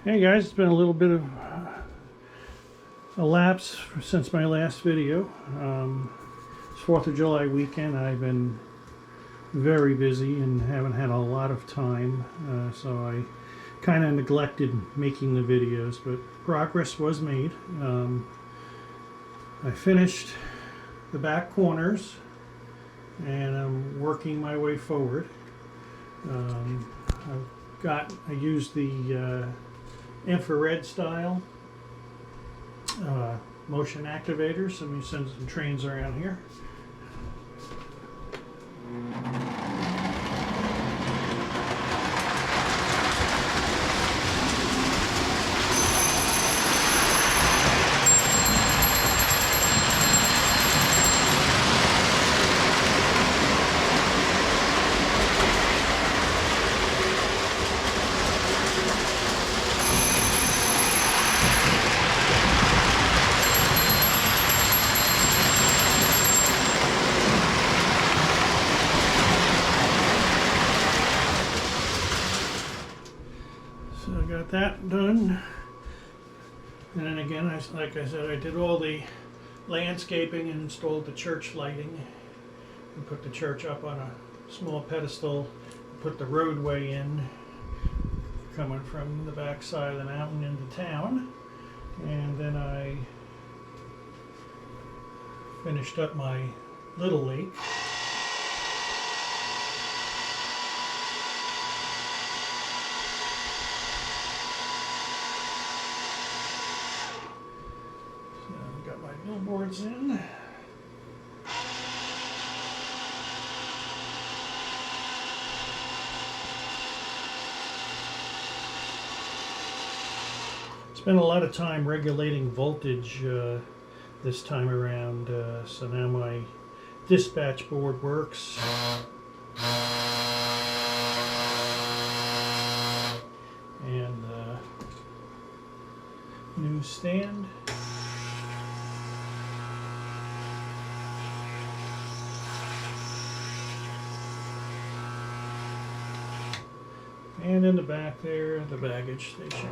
Hey guys, it's been a little bit of a lapse since my last video. It's 4th of July weekend. I've been very busy and haven't had a lot of time, so I kind of neglected making the videos, but progress was made. I finished the back corners and I'm working my way forward. I used the infrared style motion activators. Let me send some trains around here. So I got that done, and then again, like I said, I did all the landscaping and installed the church lighting and put the church up on a small pedestal, put the roadway in coming from the back side of the mountain into town, and then I finished up my little lake. Got my billboards in. Spent a lot of time regulating voltage this time around, so now my dispatch board works. And new stand. And in the back there, the baggage station.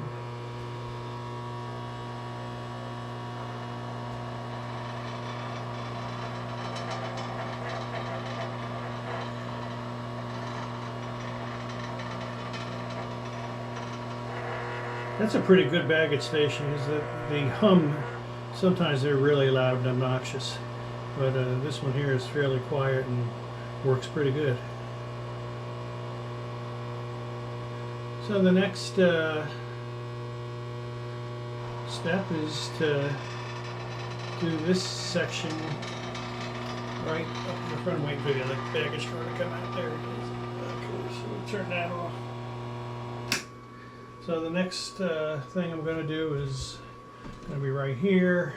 That's a pretty good baggage station, is that the hum, sometimes they're really loud and obnoxious, but this one here is fairly quiet and works pretty good. So the next step is to do this section right up in the front. Wait for the baggage car to come out. There it is. Okay, so we'll turn that off. So the next thing I'm going to do is going to be right here.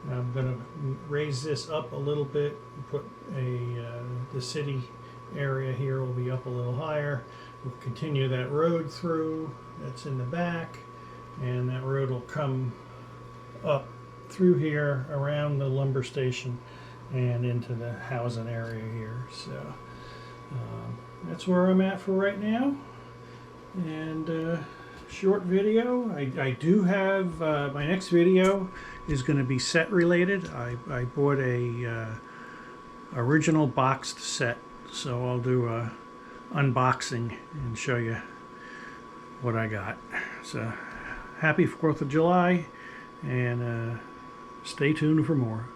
I'm going to raise this up a little bit and put the city area here will be up a little higher. We'll continue that road through that's in the back, and that road will come up through here around the lumber station and into the housing area here. So that's where I'm at for right now. And short video. I do have my next video is going to be set related. I bought a original boxed set, so I'll do a unboxing and show you what I got. So happy 4th of July, and stay tuned for more.